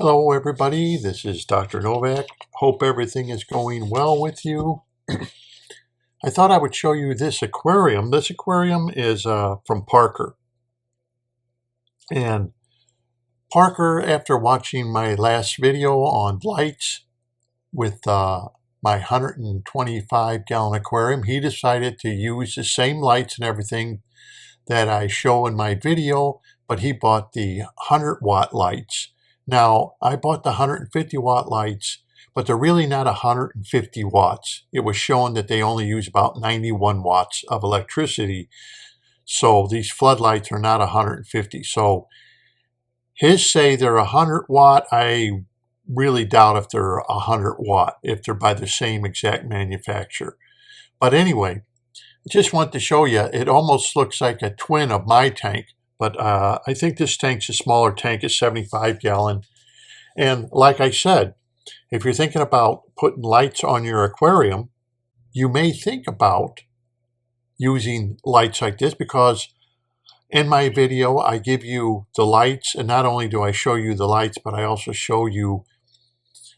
Hello everybody, this is Dr. Novak. Hope everything is going well with you. I thought I would show you this aquarium. This aquarium is from Parker. And Parker, after watching my last video on lights with my 125 gallon aquarium, he decided to use the same lights and everything that I show in my video, but he bought the 100 watt lights. Now, I bought the 150 watt lights, but they're really not 150 watts. It was shown that they only use about 91 watts of electricity. So these floodlights are not 150. So his say they're 100 watt. I really doubt if they're 100 watt, if they're by the same exact manufacturer. But anyway, I just want to show you, it almost looks like a twin of my tank. But I think this tank's a smaller tank, it's 75 gallon. And like I said, if you're thinking about putting lights on your aquarium, you may think about using lights like this, because in my video, I give you the lights. And not only do I show you the lights, but I also show you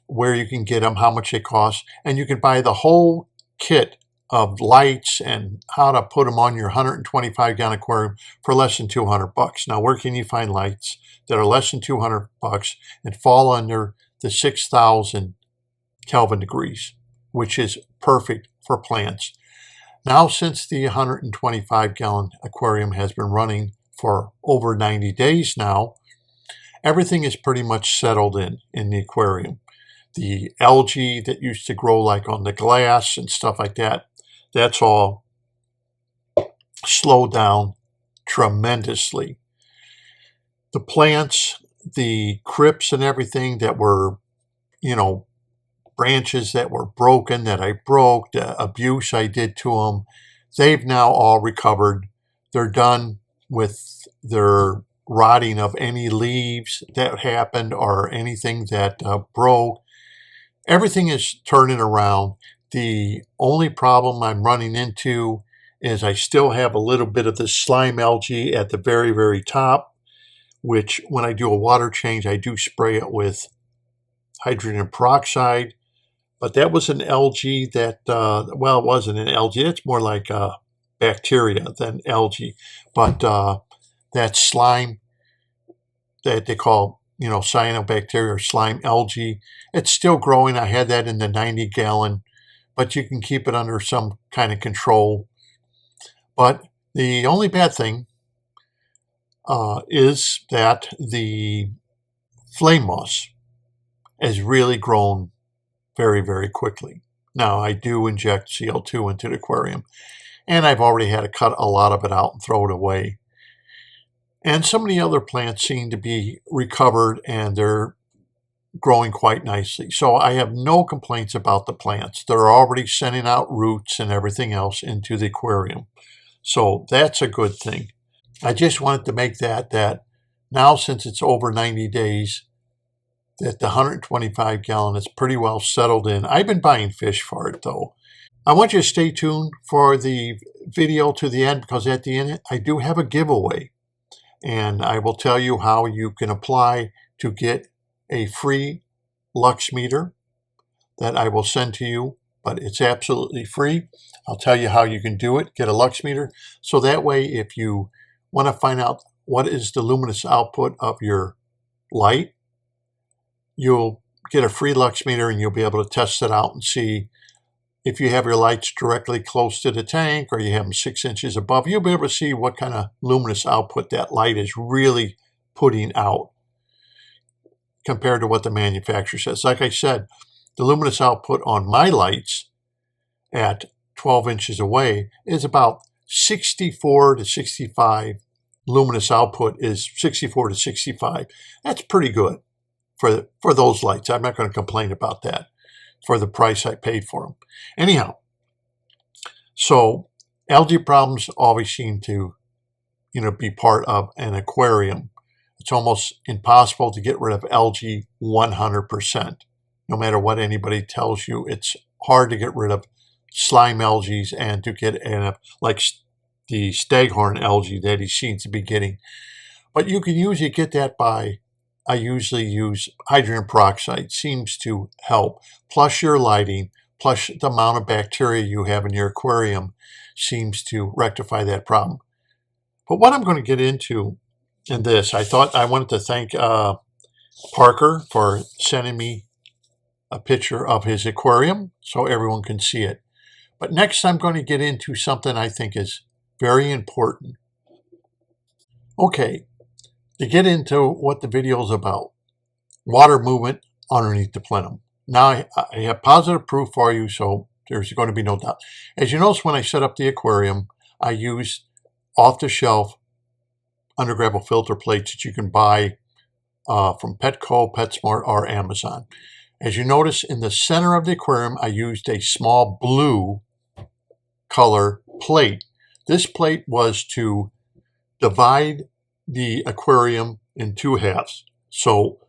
where you can get them, how much they cost. And you can buy the whole kit of lights and how to put them on your 125 gallon aquarium for less than 200 bucks. Now, where can you find lights that are less than 200 bucks and fall under the 6,000 Kelvin degrees, which is perfect for plants? Now, since the 125 gallon aquarium has been running for over 90 days now, everything is pretty much settled in the aquarium. The algae that used to grow like on the glass and stuff like that, that's all slowed down tremendously. The plants, the crypts and everything that were, branches that were broken, that I broke, the abuse I did to them, they've now all recovered. They're done with their rotting of any leaves that happened or anything that broke. Everything is turning around. The only problem I'm running into is I still have a little bit of this slime algae at the very, very top, which when I do a water change, I do spray it with hydrogen peroxide. But that was an algae that, it wasn't an algae. It's more like bacteria than algae. But that slime that they call cyanobacteria or slime algae, it's still growing. I had that in the 90 gallon, but you can keep it under some kind of control. But the only bad thing is that the flame moss has really grown very, very quickly. Now, I do inject CO2 into the aquarium, and I've already had to cut a lot of it out and throw it away. And some of the other plants seem to be recovered and they're growing quite nicely. So I have no complaints about the plants. They're already sending out roots and everything else into the aquarium. So that's a good thing. I just wanted to make that now, since it's over 90 days, that the 125 gallon is pretty well settled in. I've been buying fish for it though. I want you to stay tuned for the video to the end, because at the end I do have a giveaway. And I will tell you how you can apply to get a free lux meter that I will send to you, but it's absolutely free. I'll tell you how you can do it, get a lux meter. So that way, if you want to find out what is the luminous output of your light, you'll get a free lux meter and you'll be able to test it out and see if you have your lights directly close to the tank or you have them 6 inches above. You'll be able to see what kind of luminous output that light is really putting out compared to what the manufacturer says. Like I said, the luminous output on my lights at 12 inches away is about 64 to 65. Luminous output is 64 to 65. That's pretty good for those lights. I'm not going to complain about that for the price I paid for them. Anyhow, so algae problems always seem to, be part of an aquarium. It's almost impossible to get rid of algae 100%. No matter what anybody tells you, it's hard to get rid of slime algae and to get like the staghorn algae that he seems to be getting. But you can usually get that by I usually use hydrogen peroxide. Seems to help. Plus your lighting, plus the amount of bacteria you have in your aquarium seems to rectify that problem. But what I'm going to get into in this, I thought I wanted to thank Parker for sending me a picture of his aquarium so everyone can see it. But next I'm going to get into something I think is very important. Okay, to get into what the video is about, water movement underneath the plenum. Now I have positive proof for you, so there's going to be no doubt. As you notice, when I set up the aquarium, I used off-the-shelf undergravel filter plates that you can buy from Petco, PetSmart, or Amazon. As you notice, in the center of the aquarium, I used a small blue color plate. This plate was to divide the aquarium in two halves. So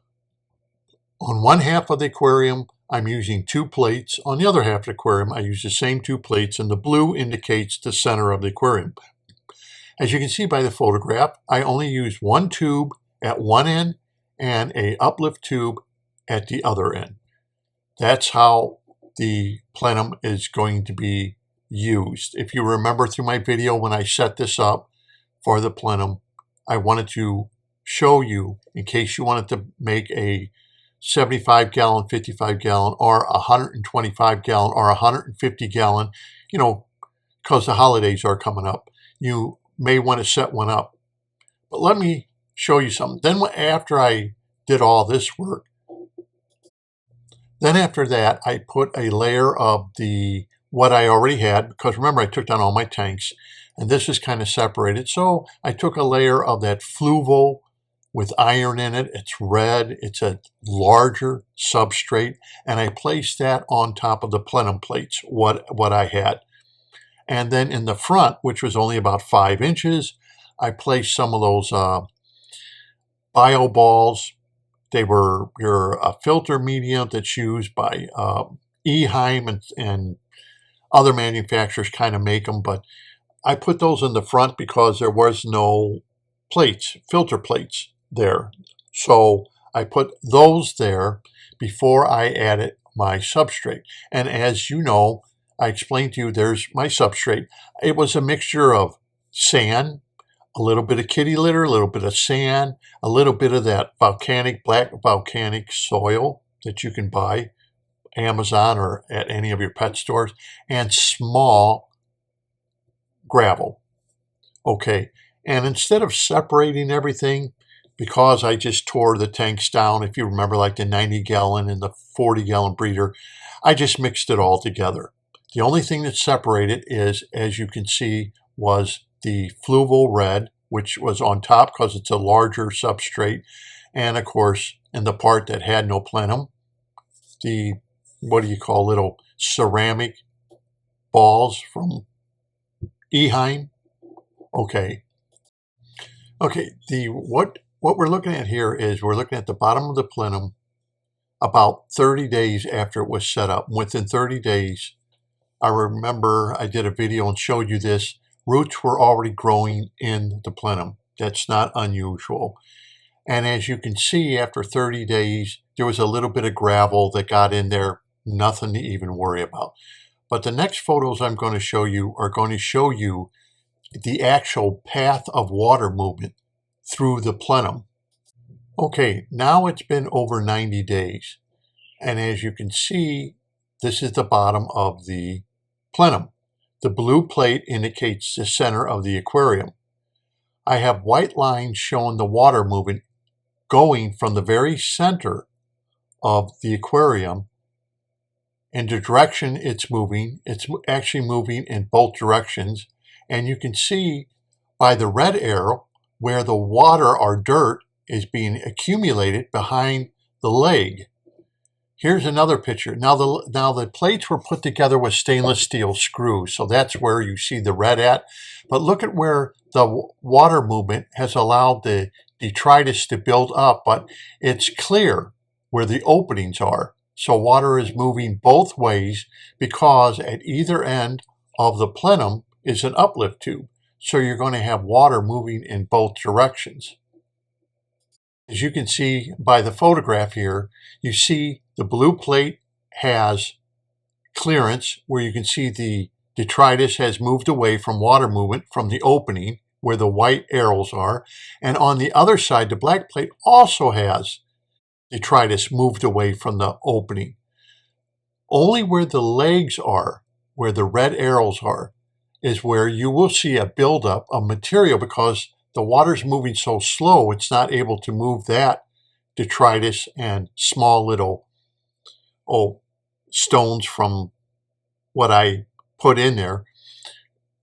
on one half of the aquarium, I'm using two plates. On the other half of the aquarium, I use the same two plates, and the blue indicates the center of the aquarium. As you can see by the photograph, I only use one tube at one end and a uplift tube at the other end. That's how the plenum is going to be used. If you remember through my video when I set this up for the plenum, I wanted to show you, in case you wanted to make a 75 gallon, 55 gallon, or 125 gallon, or 150 gallon, because the holidays are coming up. You may want to set one up. But let me show you something. Then after I did all this work, then after that, I put a layer of what I already had, because remember, I took down all my tanks, and this is kind of separated. So I took a layer of that fluval with iron in it. It's red. It's a larger substrate, and I placed that on top of the plenum plates, what I had. And then in the front, which was only about 5 inches, I placed some of those bio balls. They were your filter medium that's used by Eheim and other manufacturers kind of make them, but I put those in the front because there was no plates, filter plates there. So I put those there before I added my substrate. And as you know, I explained to you, there's my substrate. It was a mixture of sand, a little bit of kitty litter, a little bit of sand, a little bit of that black volcanic soil that you can buy Amazon or at any of your pet stores, and small gravel. Okay, and instead of separating everything, because I just tore the tanks down, if you remember, like the 90 gallon and the 40 gallon breeder, I just mixed it all together. The only thing that separated is, as you can see, was the fluval red, which was on top because it's a larger substrate, and of course, in the part that had no plenum, the little ceramic balls from Eheim. Okay. What we're looking at here is we're looking at the bottom of the plenum about 30 days after it was set up. Within 30 days, I remember I did a video and showed you this. Roots were already growing in the plenum. That's not unusual. And as you can see, after 30 days, there was a little bit of gravel that got in there. Nothing to even worry about. But the next photos I'm going to show you are going to show you the actual path of water movement through the plenum. Okay, now it's been over 90 days. And as you can see, this is the bottom of the plenum. The blue plate indicates the center of the aquarium. I have white lines showing the water movement going from the very center of the aquarium in the direction it's moving. It's actually moving in both directions. And you can see by the red arrow where the water or dirt is being accumulated behind the leg. Here's another picture. Now the plates were put together with stainless steel screws, so that's where you see the red at. But look at where the water movement has allowed the detritus to build up, but it's clear where the openings are. So water is moving both ways because at either end of the plenum is an uplift tube. So you're going to have water moving in both directions. As you can see by the photograph here, you see the blue plate has clearance where you can see the detritus has moved away from water movement from the opening where the white arrows are. And on the other side, the black plate also has detritus moved away from the opening. Only where the legs are, where the red arrows are, is where you will see a buildup of material because the water's moving so slow, it's not able to move that detritus and small little stones from what I put in there.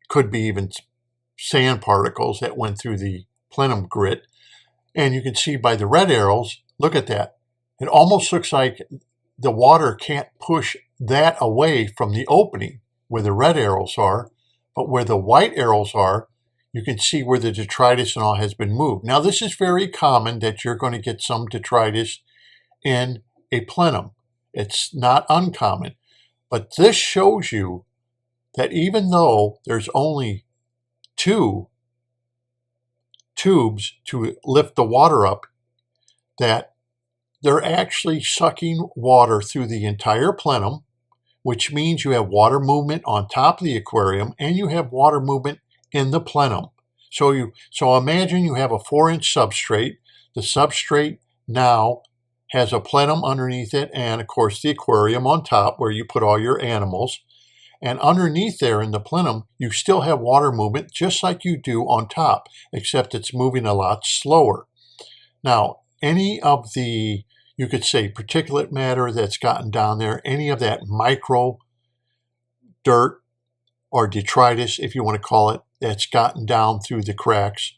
Could be even sand particles that went through the plenum grit. And you can see by the red arrows, look at that. It almost looks like the water can't push that away from the opening where the red arrows are, but where the white arrows are, you can see where the detritus and all has been moved. Now, this is very common that you're going to get some detritus in a plenum. It's not uncommon, but this shows you that even though there's only 2 tubes to lift the water up, that they're actually sucking water through the entire plenum, which means you have water movement on top of the aquarium and you have water movement in the plenum. So imagine you have a 4-inch substrate. The substrate now has a plenum underneath it and, of course, the aquarium on top where you put all your animals. And underneath there in the plenum, you still have water movement just like you do on top, except it's moving a lot slower. Now, any of the, you could say, particulate matter that's gotten down there, any of that micro dirt or detritus, if you want to call it, that's gotten down through the cracks.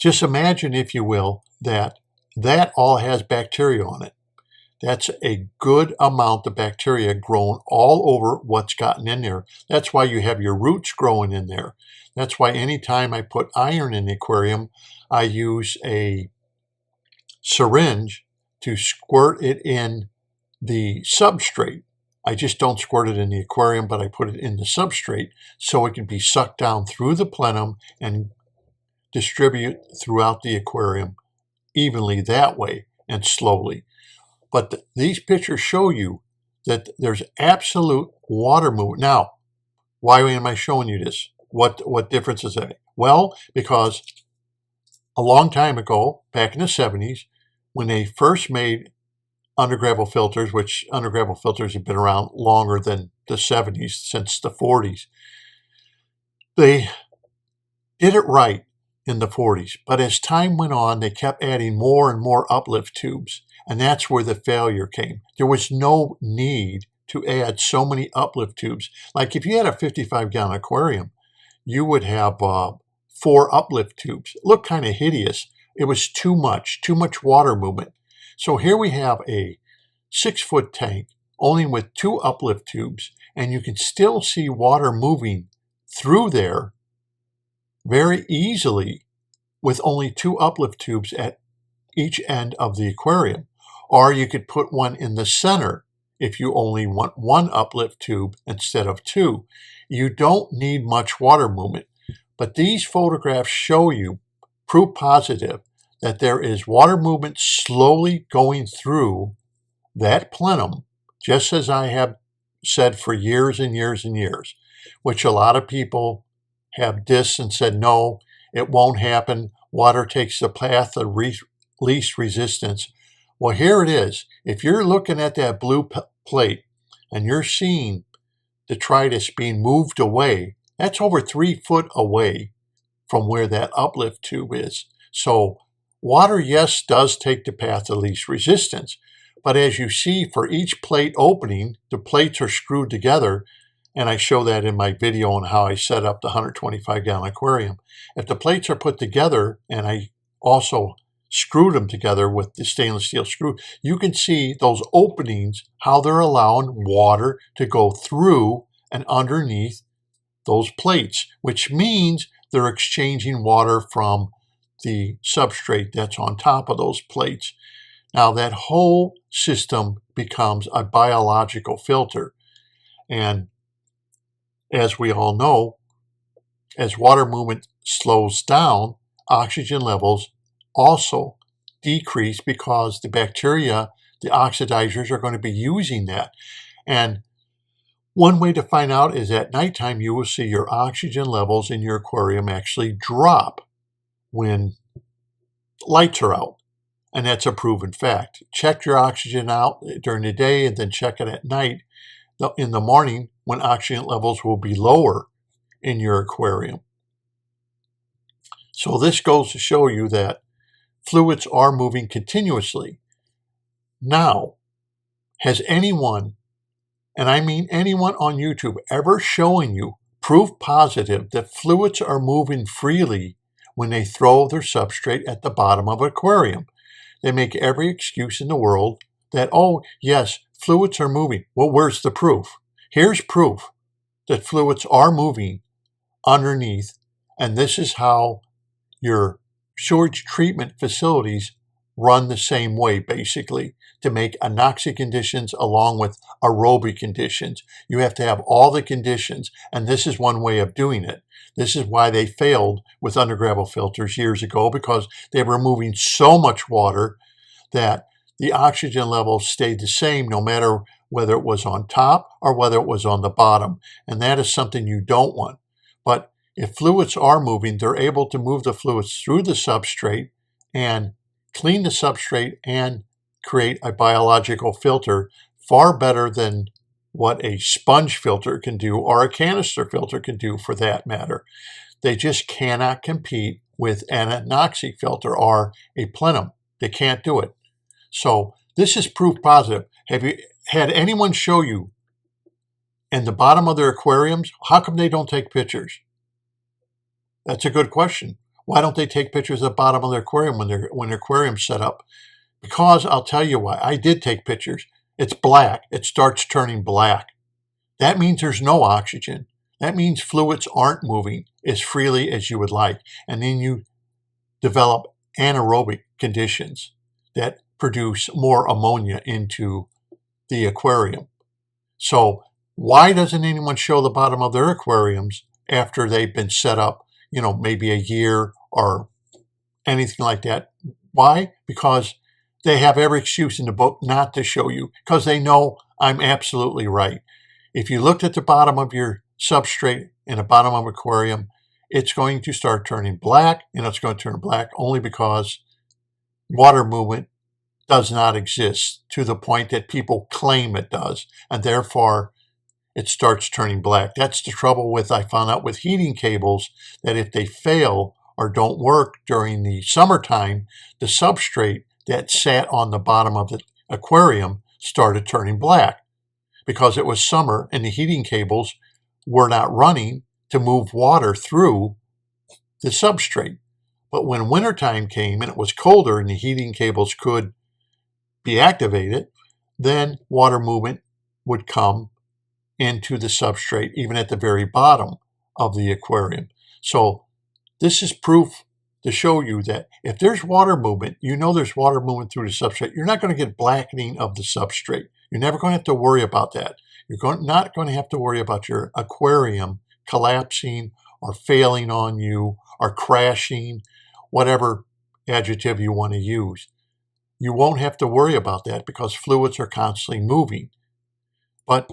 Just imagine, if you will, that all has bacteria on it. That's a good amount of bacteria grown all over what's gotten in there. That's why you have your roots growing in there. That's why anytime I put iron in the aquarium, I use a syringe to squirt it in the substrate. I just don't squirt it in the aquarium, but I put it in the substrate so it can be sucked down through the plenum and distribute throughout the aquarium evenly that way and slowly. But these pictures show you that there's absolute water movement. Now, why am I showing you this? What difference is that? Well, because a long time ago, back in the 70s, when they first made undergravel filters, which undergravel filters have been around longer than the 70s, since the 40s, they did it right in the 40s. But as time went on, they kept adding more and more uplift tubes. And that's where the failure came. There was no need to add so many uplift tubes. Like if you had a 55-gallon aquarium, you would have 4 uplift tubes. It looked kind of hideous. It was too much water movement. So here we have a 6-foot tank, only with 2 uplift tubes, and you can still see water moving through there very easily with only 2 uplift tubes at each end of the aquarium. Or you could put one in the center if you only want 1 uplift tube instead of 2. You don't need much water movement. But these photographs show you proof positive that there is water movement slowly going through that plenum, just as I have said for years and years and years, which a lot of people have dissed and said, no, it won't happen. Water takes the path of least resistance. Well, here it is. If you're looking at that blue plate and you're seeing detritus being moved away, that's over 3 foot away from where that uplift tube is. So water, yes, does take the path of least resistance. But as you see, for each plate opening, the plates are screwed together. And I show that in my video on how I set up the 125-gallon aquarium. If the plates are put together, and I also screwed them together with the stainless steel screw, you can see those openings, how they're allowing water to go through and underneath those plates, which means they're exchanging water from the substrate that's on top of those plates. Now that whole system becomes a biological filter. And as we all know, as water movement slows down, oxygen levels also decrease because the bacteria, the oxidizers, are going to be using that. And one way to find out is at nighttime, you will see your oxygen levels in your aquarium actually drop when lights are out. And that's a proven fact. Check your oxygen out during the day and then check it at night in the morning when oxygen levels will be lower in your aquarium. So this goes to show you that fluids are moving continuously. Now, has anyone, and I mean anyone on YouTube, ever shown you proof positive that fluids are moving freely when they throw their substrate at the bottom of an aquarium? They make every excuse in the world that, oh, yes, fluids are moving. Well, where's the proof? Here's proof that fluids are moving underneath, and this is how your sewage treatment facilities run the same way, basically, to make anoxic conditions along with aerobic conditions. You have to have all the conditions, and this is one way of doing it. This is why they failed with undergravel filters years ago, because they were moving so much water that the oxygen levels stayed the same no matter whether it was on top or whether it was on the bottom. And that is something you don't want. But if fluids are moving, they're able to move the fluids through the substrate and clean the substrate and create a biological filter far better than what a sponge filter can do or a canister filter can do, for that matter. They just cannot compete with an anoxic filter or a plenum. They can't do it. So this is proof positive. Have you had anyone show you in the bottom of their aquariums? How come they don't take pictures? That's a good question. Why don't they take pictures of the bottom of their aquarium when their aquarium's set up? Because I'll tell you why. I did take pictures. It's black. It starts turning black. That means there's no oxygen. That means fluids aren't moving as freely as you would like. And then you develop anaerobic conditions that produce more ammonia into the aquarium. So why doesn't anyone show the bottom of their aquariums after they've been set up, maybe a year or anything like that? Why? Because they have every excuse in the book not to show you, because they know I'm absolutely right. If you looked at the bottom of your substrate in the bottom of an aquarium, it's going to start turning black, and it's going to turn black only because water movement does not exist to the point that people claim it does, and therefore it starts turning black. That's the trouble with, I found out with heating cables, that if they fail or don't work during the summertime, the substrate that sat on the bottom of the aquarium started turning black because it was summer and the heating cables were not running to move water through the substrate. But when wintertime came and it was colder and the heating cables could be activated, then water movement would come into the substrate, even at the very bottom of the aquarium. So this is proof to show you that if there's water movement, there's water movement through the substrate. You're not going to get blackening of the substrate. You're never going to have to worry about that. You're not going to have to worry about your aquarium collapsing or failing on you or crashing, whatever adjective you want to use. You won't have to worry about that because fluids are constantly moving. But,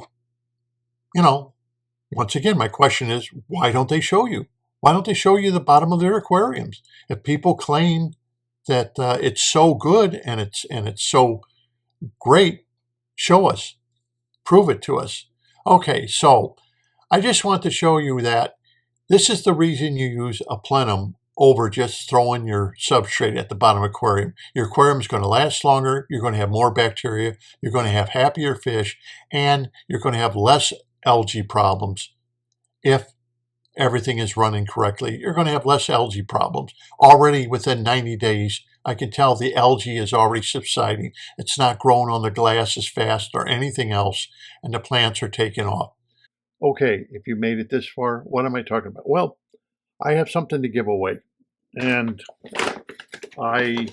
once again, my question is, why don't they show you? Why don't they show you the bottom of their aquariums? If people claim that it's so good and it's so great, show us. Prove it to us. Okay, so I just want to show you that this is the reason you use a plenum over just throwing your substrate at the bottom of the aquarium. Your aquarium is going to last longer, you're going to have more bacteria, you're going to have happier fish, and you're going to have less algae problems. If everything is running correctly, you're going to have less algae problems. Already within 90 days, I can tell the algae is already subsiding. It's not growing on the glass as fast or anything else, and the plants are taking off. Okay, if you made it this far, what am I talking about? Well, I have something to give away, and I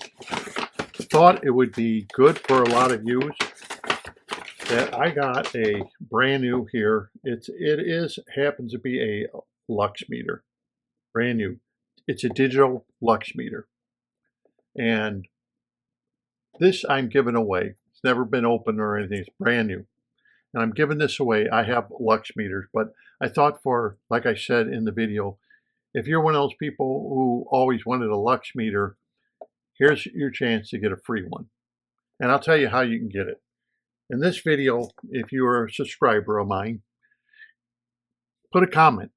thought it would be good for a lot of you that I got a brand new here. Happens to be a lux meter, brand new. It's a digital lux meter, And this I'm giving away. It's never been opened or anything. It's brand new. And I'm giving this away. I have lux meters, but I thought for, like I said in the video, if you're one of those people who always wanted a lux meter, here's your chance to get a free one. And I'll tell you how you can get it. In this video, if you're a subscriber of mine, put a comment.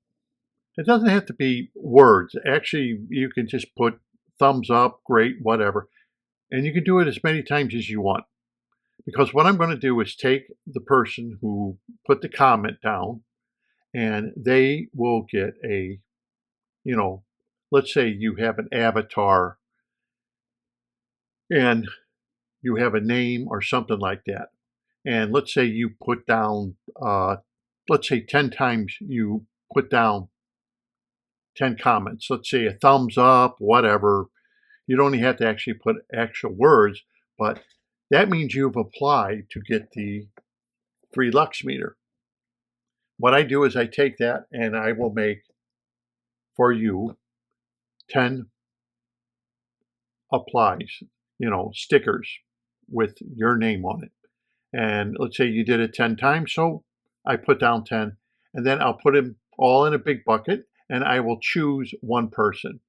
It doesn't have to be words. Actually, you can just put thumbs up, great, whatever. And you can do it as many times as you want. Because what I'm going to do is take the person who put the comment down, and they will get a, let's say you have an avatar and you have a name or something like that. And let's say you put down, let's say 10 times you put down 10 comments. Let's say a thumbs up, whatever. You don't have to actually put actual words, but that means you've applied to get the free lux meter. What I do is I take that and I will make for you 10 applies, stickers with your name on it. And let's say you did it 10 times, so I put down 10, and then I'll put them all in a big bucket, and I will choose one person.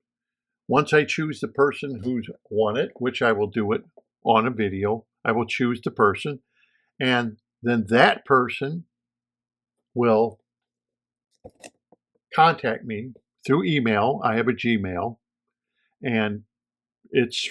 Once I choose the person who's won it, which I will do it on a video, I will choose the person, and then that person will contact me through email. I have a Gmail, and it's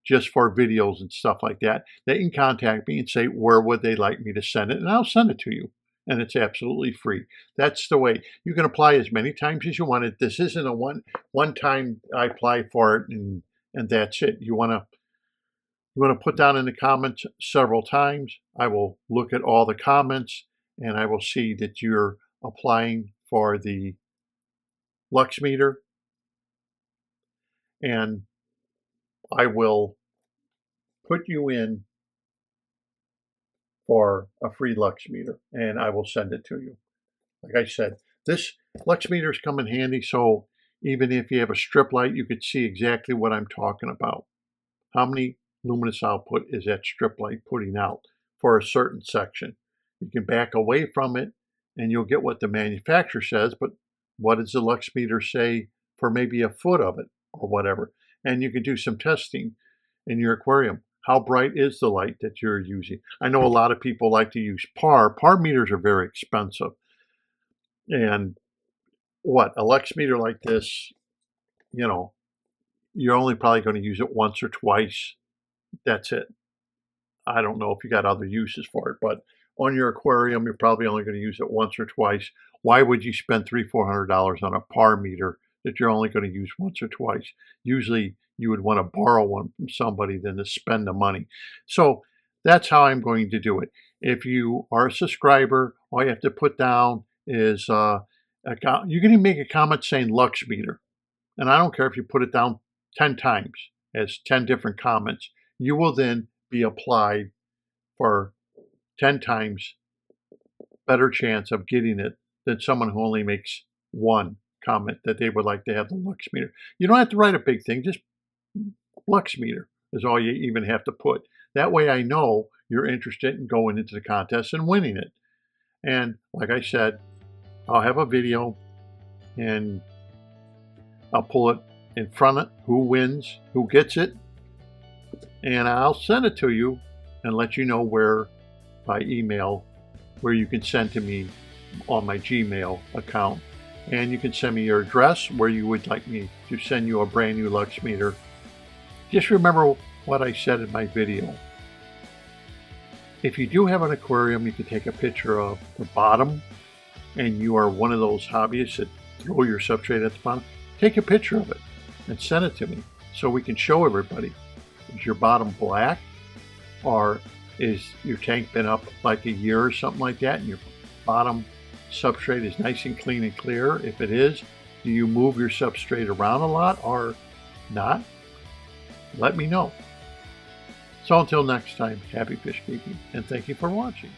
just for videos and stuff like that. They can contact me and say where would they like me to send it, and I'll send it to you. And it's absolutely free. That's the way. You can apply as many times as you want it. This isn't a one time I apply for it and that's it. You want to put down in the comments several times. I will look at all the comments and I will see that you're applying for the lux meter, and I will put you in for a free lux meter, and I will send it to you. Like I said, this lux meters come in handy, so even if you have a strip light, you could see exactly what I'm talking about. How many luminous output is that strip light putting out for a certain section? You can back away from it, and you'll get what the manufacturer says, but what does the lux meter say for maybe a foot of it or whatever? And you can do some testing in your aquarium. How bright is the light that you're using? I know a lot of people like to use PAR. PAR meters are very expensive. And a lux meter like this, you're only probably going to use it once or twice. That's it. I don't know if you got other uses for it, but on your aquarium, you're probably only going to use it once or twice. Why would you spend $300-400 on a PAR meter that you're only going to use once or twice? Usually you would want to borrow one from somebody than to spend the money. So that's how I'm going to do it. If you are a subscriber, all you have to put down is you can even make a comment saying lux meter. And I don't care if you put it down 10 times as 10 different comments. You will then be applied for 10 times better chance of getting it than someone who only makes one comment that they would like to have the lux meter. You don't have to write a big thing, just lux meter is all you even have to put. That way I know you're interested in going into the contest and winning it. And like I said, I'll have a video and I'll pull it in front of who wins, who gets it, and I'll send it to you and let you know where by email, where you can send to me on my Gmail account. And you can send me your address where you would like me to send you a brand new lux meter. Just remember what I said in my video. If you do have an aquarium, you can take a picture of the bottom, and you are one of those hobbyists that throw your substrate at the bottom, take a picture of it and send it to me so we can show everybody. Is your bottom black, or is your tank been up like a year or something like that and your bottom substrate is nice and clean and clear? If it is, do you move your substrate around a lot or not? Let me know. So until next time, happy fish keeping, and thank you for watching.